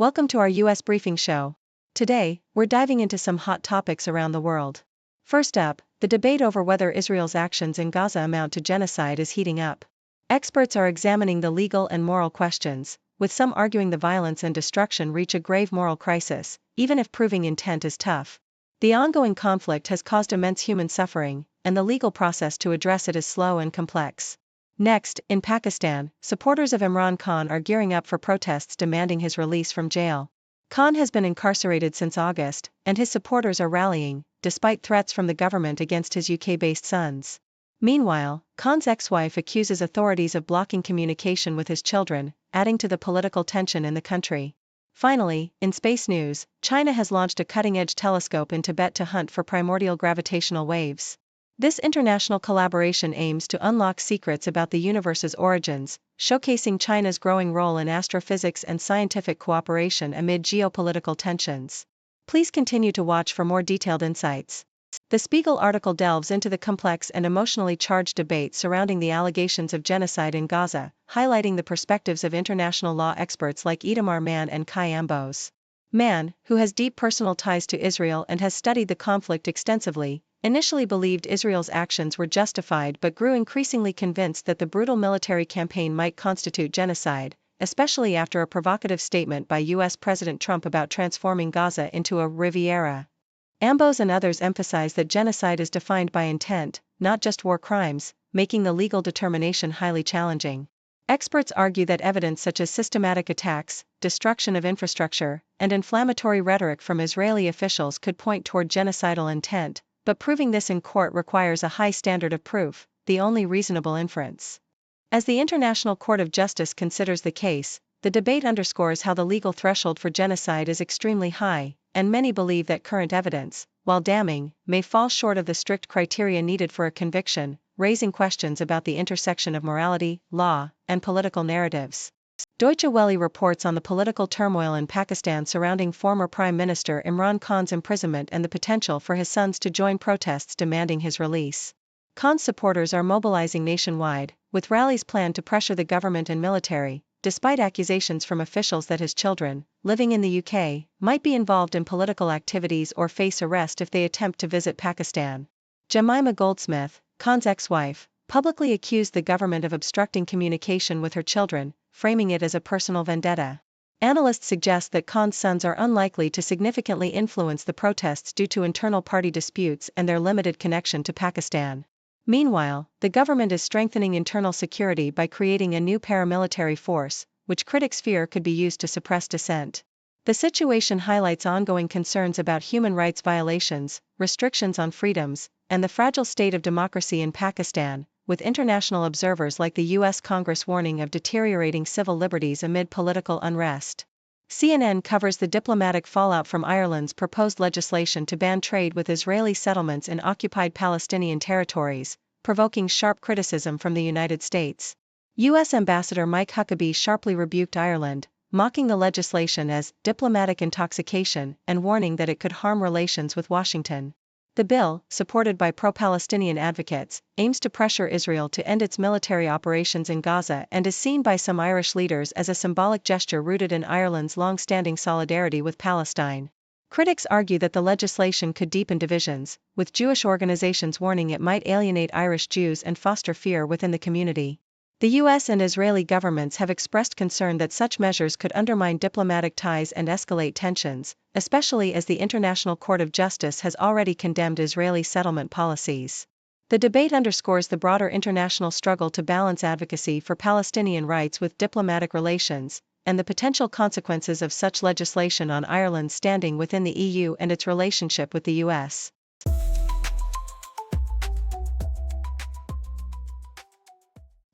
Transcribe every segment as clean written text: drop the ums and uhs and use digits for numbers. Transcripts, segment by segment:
Welcome to our US Briefing Show. Today, we're diving into some hot topics around the world. First up, the debate over whether Israel's actions in Gaza amount to genocide is heating up. Experts are examining the legal and moral questions, with some arguing the violence and destruction reach a grave moral crisis, even if proving intent is tough. The ongoing conflict has caused immense human suffering, and the legal process to address it is slow and complex. Next, in Pakistan, supporters of Imran Khan are gearing up for protests demanding his release from jail. Khan has been incarcerated since August, and his supporters are rallying, despite threats from the government against his UK-based sons. Meanwhile, Khan's ex-wife accuses authorities of blocking communication with his children, adding to the political tension in the country. Finally, in space news, China has launched a cutting-edge telescope in Tibet to hunt for primordial gravitational waves. This international collaboration aims to unlock secrets about the universe's origins, showcasing China's growing role in astrophysics and scientific cooperation amid geopolitical tensions. Please continue to watch for more detailed insights. The Spiegel article delves into the complex and emotionally charged debate surrounding the allegations of genocide in Gaza, highlighting the perspectives of international law experts like Itamar Mann and Kai Ambos. Mann, who has deep personal ties to Israel and has studied the conflict extensively, initially believed Israel's actions were justified but grew increasingly convinced that the brutal military campaign might constitute genocide, especially after a provocative statement by US President Trump about transforming Gaza into a Riviera. Ambos and others emphasize that genocide is defined by intent, not just war crimes, making the legal determination highly challenging. Experts argue that evidence such as systematic attacks, destruction of infrastructure, and inflammatory rhetoric from Israeli officials could point toward genocidal intent, but proving this in court requires a high standard of proof, the only reasonable inference. As the International Court of Justice considers the case, the debate underscores how the legal threshold for genocide is extremely high, and many believe that current evidence, while damning, may fall short of the strict criteria needed for a conviction, raising questions about the intersection of morality, law, and political narratives. Deutsche Welle reports on the political turmoil in Pakistan surrounding former Prime Minister Imran Khan's imprisonment and the potential for his sons to join protests demanding his release. Khan's supporters are mobilizing nationwide, with rallies planned to pressure the government and military, despite accusations from officials that his children, living in the UK, might be involved in political activities or face arrest if they attempt to visit Pakistan. Jemima Goldsmith, Khan's ex-wife, publicly accused the government of obstructing communication with her children, framing it as a personal vendetta. Analysts suggest that Khan's sons are unlikely to significantly influence the protests due to internal party disputes and their limited connection to Pakistan. Meanwhile, the government is strengthening internal security by creating a new paramilitary force, which critics fear could be used to suppress dissent. The situation highlights ongoing concerns about human rights violations, restrictions on freedoms, and the fragile state of democracy in Pakistan, with international observers like the US Congress warning of deteriorating civil liberties amid political unrest. CNN covers the diplomatic fallout from Ireland's proposed legislation to ban trade with Israeli settlements in occupied Palestinian territories, provoking sharp criticism from the United States. US Ambassador Mike Huckabee sharply rebuked Ireland, mocking the legislation as diplomatic intoxication and warning that it could harm relations with Washington. The bill, supported by pro-Palestinian advocates, aims to pressure Israel to end its military operations in Gaza and is seen by some Irish leaders as a symbolic gesture rooted in Ireland's long-standing solidarity with Palestine. Critics argue that the legislation could deepen divisions, with Jewish organizations warning it might alienate Irish Jews and foster fear within the community. The US and Israeli governments have expressed concern that such measures could undermine diplomatic ties and escalate tensions, especially as the International Court of Justice has already condemned Israeli settlement policies. The debate underscores the broader international struggle to balance advocacy for Palestinian rights with diplomatic relations, and the potential consequences of such legislation on Ireland's standing within the EU and its relationship with the US.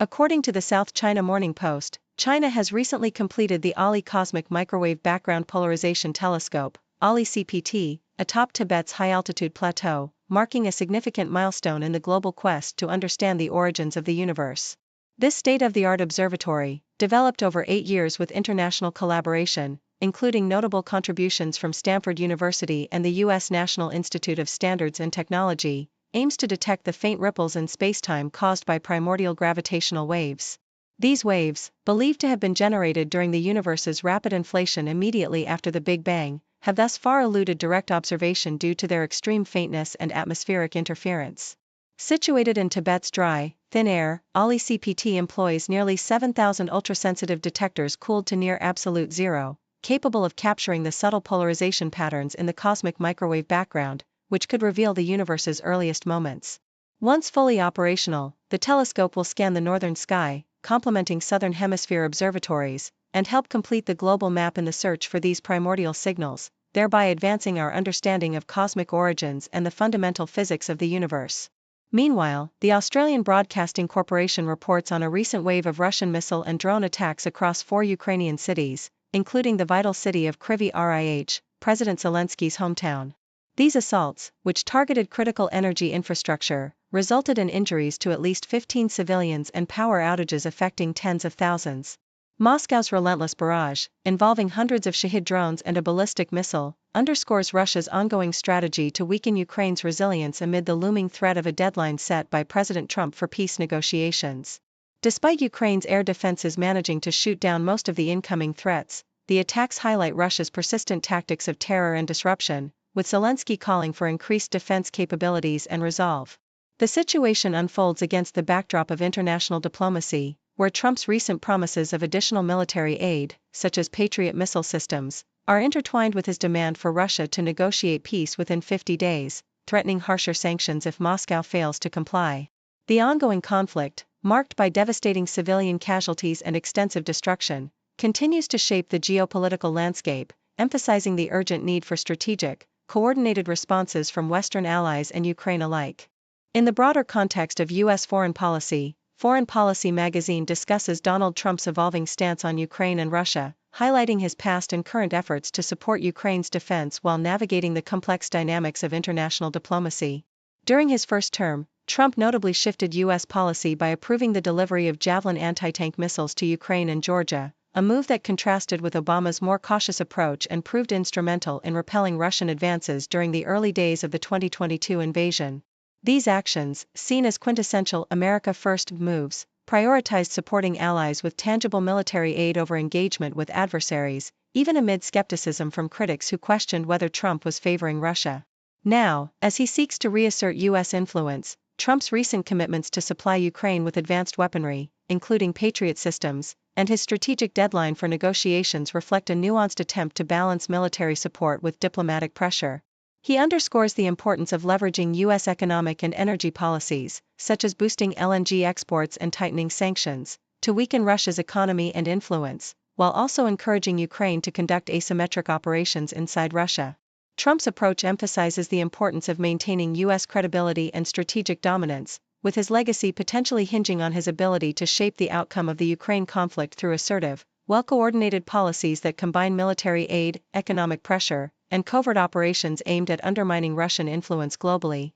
According to the South China Morning Post, China has recently completed the ALI Cosmic Microwave Background Polarization Telescope, ALI CPT, atop Tibet's high-altitude plateau, marking a significant milestone in the global quest to understand the origins of the universe. This state-of-the-art observatory, developed over 8 years with international collaboration, including notable contributions from Stanford University and the U.S. National Institute of Standards and Technology, aims to detect the faint ripples in spacetime caused by primordial gravitational waves. These waves, believed to have been generated during the universe's rapid inflation immediately after the Big Bang, have thus far eluded direct observation due to their extreme faintness and atmospheric interference. Situated in Tibet's dry, thin air, ALI-CPT employs nearly 7,000 ultrasensitive detectors cooled to near absolute zero, capable of capturing the subtle polarization patterns in the cosmic microwave background, which could reveal the universe's earliest moments. Once fully operational, the telescope will scan the northern sky, complementing southern hemisphere observatories, and help complete the global map in the search for these primordial signals, thereby advancing our understanding of cosmic origins and the fundamental physics of the universe. Meanwhile, the Australian Broadcasting Corporation reports on a recent wave of Russian missile and drone attacks across 4 Ukrainian cities, including the vital city of Kryvyi Rih, President Zelensky's hometown. These assaults, which targeted critical energy infrastructure, resulted in injuries to at least 15 civilians and power outages affecting tens of thousands. Moscow's relentless barrage, involving hundreds of Shahid drones and a ballistic missile, underscores Russia's ongoing strategy to weaken Ukraine's resilience amid the looming threat of a deadline set by President Trump for peace negotiations. Despite Ukraine's air defenses managing to shoot down most of the incoming threats, the attacks highlight Russia's persistent tactics of terror and disruption, with Zelensky calling for increased defense capabilities and resolve. The situation unfolds against the backdrop of international diplomacy, where Trump's recent promises of additional military aid, such as Patriot missile systems, are intertwined with his demand for Russia to negotiate peace within 50 days, threatening harsher sanctions if Moscow fails to comply. The ongoing conflict, marked by devastating civilian casualties and extensive destruction, continues to shape the geopolitical landscape, emphasizing the urgent need for strategic, coordinated responses from Western allies and Ukraine alike. In the broader context of U.S. foreign policy, Foreign Policy magazine discusses Donald Trump's evolving stance on Ukraine and Russia, highlighting his past and current efforts to support Ukraine's defense while navigating the complex dynamics of international diplomacy. During his first term, Trump notably shifted U.S. policy by approving the delivery of Javelin anti-tank missiles to Ukraine and Georgia, a move that contrasted with Obama's more cautious approach and proved instrumental in repelling Russian advances during the early days of the 2022 invasion. These actions, seen as quintessential America First moves, prioritized supporting allies with tangible military aid over engagement with adversaries, even amid skepticism from critics who questioned whether Trump was favoring Russia. Now, as he seeks to reassert U.S. influence, Trump's recent commitments to supply Ukraine with advanced weaponry, including Patriot systems, and his strategic deadline for negotiations reflect a nuanced attempt to balance military support with diplomatic pressure. He underscores the importance of leveraging U.S. economic and energy policies, such as boosting LNG exports and tightening sanctions, to weaken Russia's economy and influence, while also encouraging Ukraine to conduct asymmetric operations inside Russia. Trump's approach emphasizes the importance of maintaining U.S. credibility and strategic dominance, with his legacy potentially hinging on his ability to shape the outcome of the Ukraine conflict through assertive, well-coordinated policies that combine military aid, economic pressure, and covert operations aimed at undermining Russian influence globally.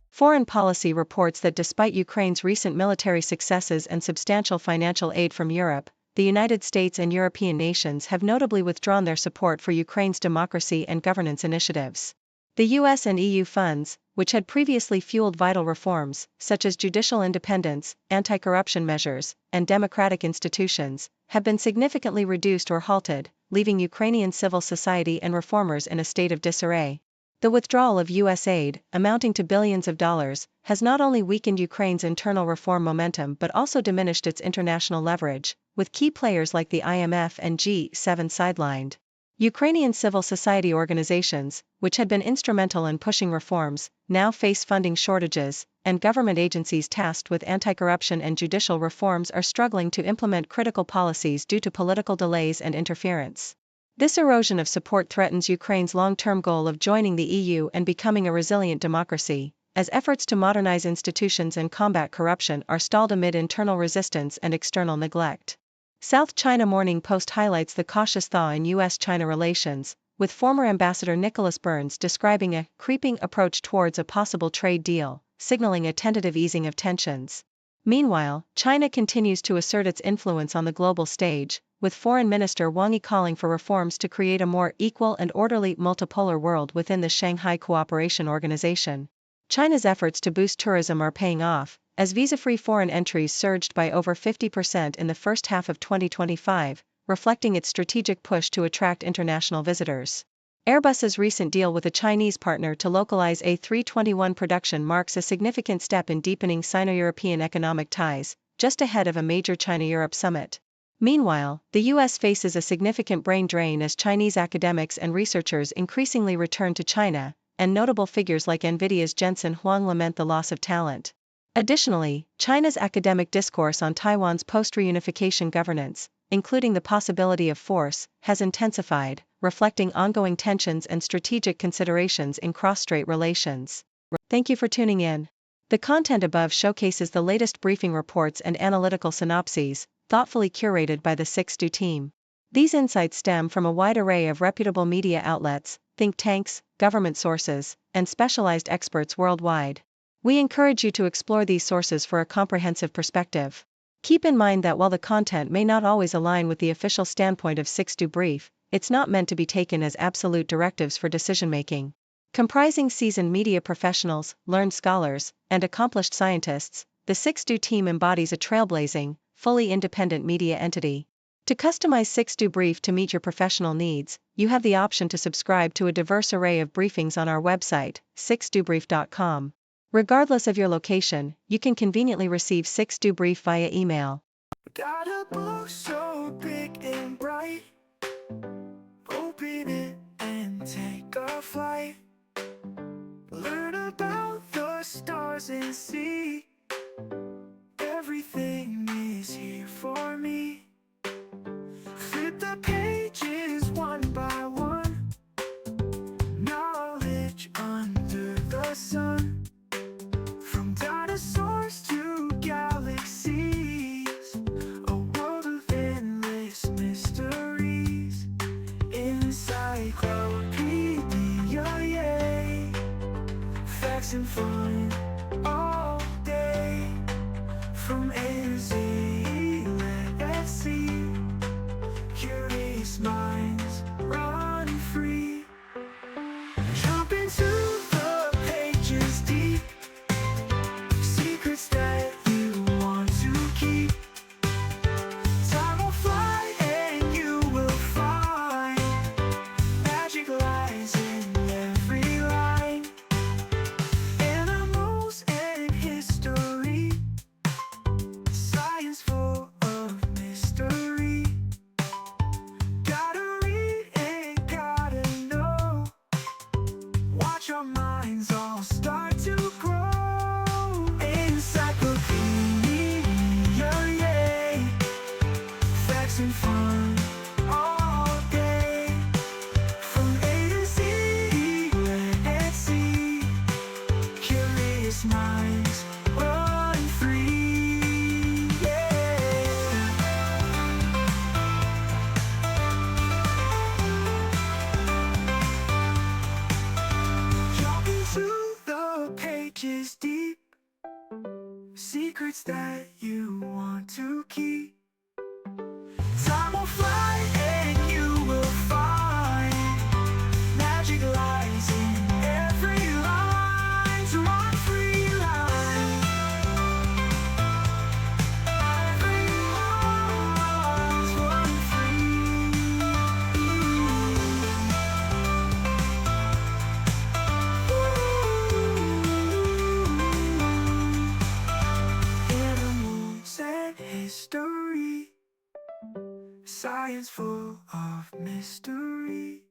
Foreign Policy reports that despite Ukraine's recent military successes and substantial financial aid from Europe, the United States and European nations have notably withdrawn their support for Ukraine's democracy and governance initiatives. The US and EU funds, which had previously fueled vital reforms, such as judicial independence, anti-corruption measures, and democratic institutions, have been significantly reduced or halted, leaving Ukrainian civil society and reformers in a state of disarray. The withdrawal of US aid, amounting to billions of dollars, has not only weakened Ukraine's internal reform momentum but also diminished its international leverage, with key players like the IMF and G7 sidelined. Ukrainian civil society organizations, which had been instrumental in pushing reforms, now face funding shortages, and government agencies tasked with anti-corruption and judicial reforms are struggling to implement critical policies due to political delays and interference. This erosion of support threatens Ukraine's long-term goal of joining the EU and becoming a resilient democracy, as efforts to modernize institutions and combat corruption are stalled amid internal resistance and external neglect. South China Morning Post highlights the cautious thaw in U.S.-China relations, with former Ambassador Nicholas Burns describing a creeping approach towards a possible trade deal, signaling a tentative easing of tensions. Meanwhile, China continues to assert its influence on the global stage, with Foreign Minister Wang Yi calling for reforms to create a more equal and orderly multipolar world within the Shanghai Cooperation Organization. China's efforts to boost tourism are paying off, as visa-free foreign entries surged by over 50% in the first half of 2025, reflecting its strategic push to attract international visitors. Airbus's recent deal with a Chinese partner to localize A321 production marks a significant step in deepening Sino-European economic ties, just ahead of a major China-Europe summit. Meanwhile, the US faces a significant brain drain as Chinese academics and researchers increasingly return to China, and notable figures like NVIDIA's Jensen Huang lament the loss of talent. Additionally, China's academic discourse on Taiwan's post-reunification governance, including the possibility of force, has intensified, reflecting ongoing tensions and strategic considerations in cross-strait relations. Thank you for tuning in. The content above showcases the latest briefing reports and analytical synopses, thoughtfully curated by the 6Do team. These insights stem from a wide array of reputable media outlets, think tanks, government sources, and specialized experts worldwide. We encourage you to explore these sources for a comprehensive perspective. Keep in mind that while the content may not always align with the official standpoint of 6Do Brief, it's not meant to be taken as absolute directives for decision-making. Comprising seasoned media professionals, learned scholars, and accomplished scientists, the 6Do team embodies a trailblazing, fully independent media entity. To customize 6Do Brief to meet your professional needs, you have the option to subscribe to a diverse array of briefings on our website, 6dobrief.com. Regardless of your location, you can conveniently receive 6Do Brief via email. Got a book so big and bright, open it and take a flight. Learn about the stars and sea. Everything is here for me. Flip the pages one by one. Knowledge under the sun. From dinosaurs to galaxies, a world of endless mysteries. Encyclopedia, yay. Facts and fun all day. From A to Z, let's see. Curious minds run free. Jump into the pages deep. Secrets that you want to keep. Time will fly and you will find magic lies in every line. Animals and history. Science full of mystery. Gotta read and gotta know. Watch our minds all start to grow. Encyclopedia, yay. Facts and fun all day. From A to Z, let's see. Curious minds run free, yeah. Jump into the pages deep. Secrets that you want to keep. Time will fly and you will find magic lies in every line. To run free line. Every line's run free. Animals and history. Science full of mystery.